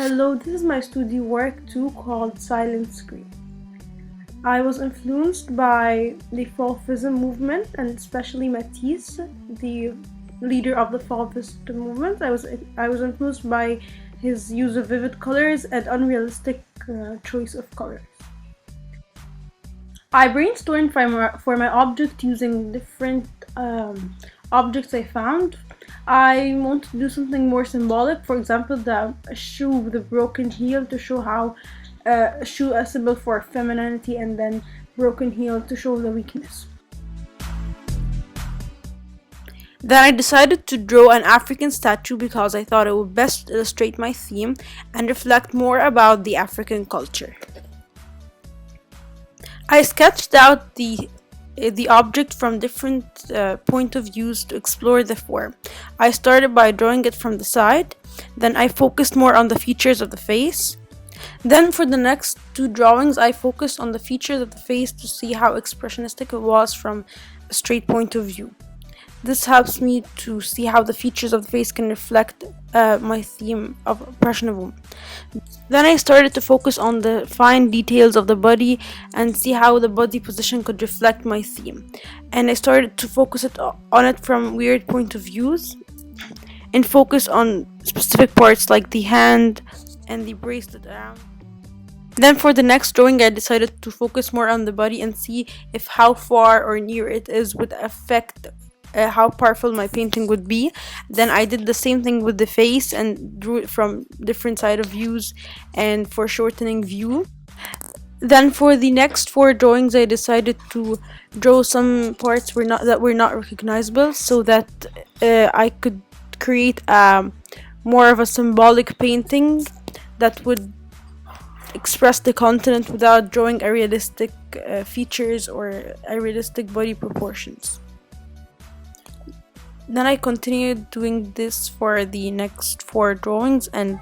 Hello, this is my studio work too called Silent Screen. I was influenced by the Fauvism movement and especially Matisse, the leader of the Fauvist movement. I was influenced by his use of vivid colors and unrealistic choice of colors. I brainstormed for my object using different objects I found. I want to do something more symbolic, for example, a shoe with a broken heel to show how a shoe a symbol for femininity, and then broken heel to show the weakness. Then I decided to draw an African statue because I thought it would best illustrate my theme and reflect more about the African culture. I sketched out the object from different point of views to explore the form. I started by drawing it from the side, then I focused more on the features of the face. Then for the next two drawings, I focused on the features of the face to see how expressionistic it was from a straight point of view. This helps me to see how the features of the face can reflect my theme of oppression of women. Then I started to focus on the fine details of the body and see how the body position could reflect my theme. And I started to focus on it from weird point of views and focus on specific parts like the hand and the bracelet around. Then for the next drawing, I decided to focus more on the body and see if how far or near it is would affect how powerful my painting would be. Then I did the same thing with the face and drew it from different side of views and for shortening view. Then for the next four drawings, I decided to draw some parts that were not recognizable, so that I could create more of a symbolic painting that would express the continent without drawing a realistic features or a realistic body proportions. Then I continued doing this for the next four drawings and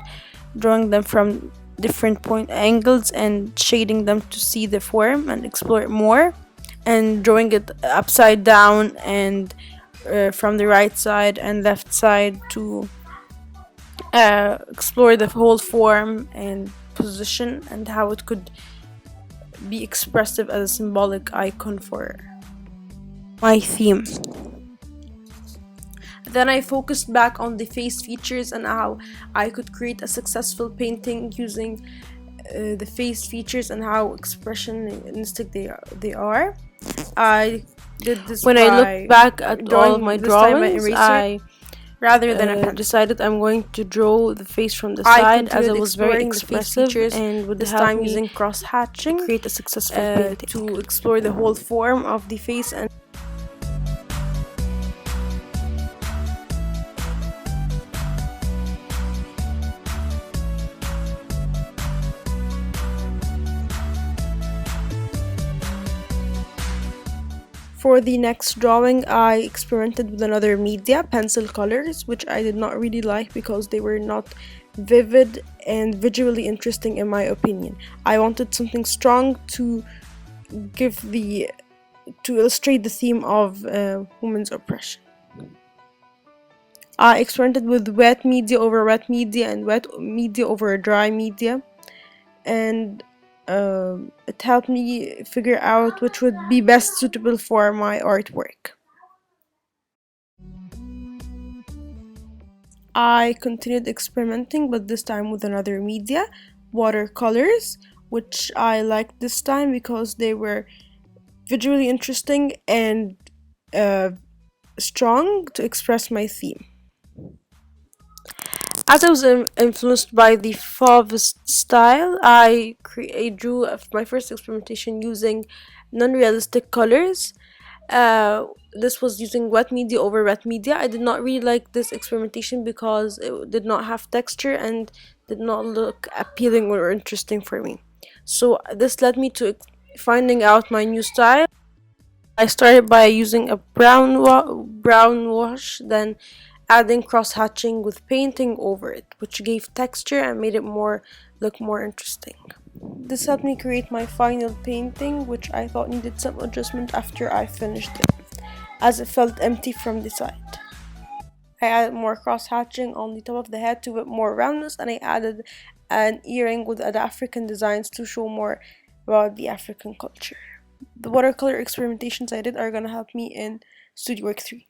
drawing them from different point angles and shading them to see the form and explore it more, and drawing it upside down and from the right side and left side to explore the whole form and position and how it could be expressive as a symbolic icon for my theme. Then I focused back on the face features and how I could create a successful painting using the face features and how expressionistic they are. I did this when I look back at all my drawings. Rather than decided I'm going to draw the face from the side, as it was very expressive and would this time using cross hatching create a successful painting to explore the whole form of the face. And for the next drawing, I experimented with another media, pencil colors, which I did not really like because they were not vivid and visually interesting in my opinion. I wanted something strong to illustrate the theme of women's oppression. I experimented with wet media over wet media and wet media over dry media, and it helped me figure out which would be best suitable for my artwork. I continued experimenting, but this time with another media, watercolors, which I liked this time because they were visually interesting and strong to express my theme. As I was influenced by the Fauvist style, I drew my first experimentation using non-realistic colors. This was using wet media over wet media. I did not really like this experimentation because it did not have texture and did not look appealing or interesting for me. So this led me to finding out my new style. I started by using a brown wash, then adding cross-hatching with painting over it, which gave texture and made it look more interesting. This helped me create my final painting, which I thought needed some adjustment after I finished it, as it felt empty from the side. I added more cross hatching on the top of the head to get more roundness, and I added an earring with African designs to show more about the African culture. The watercolor experimentations I did are gonna help me in StudioWork 3.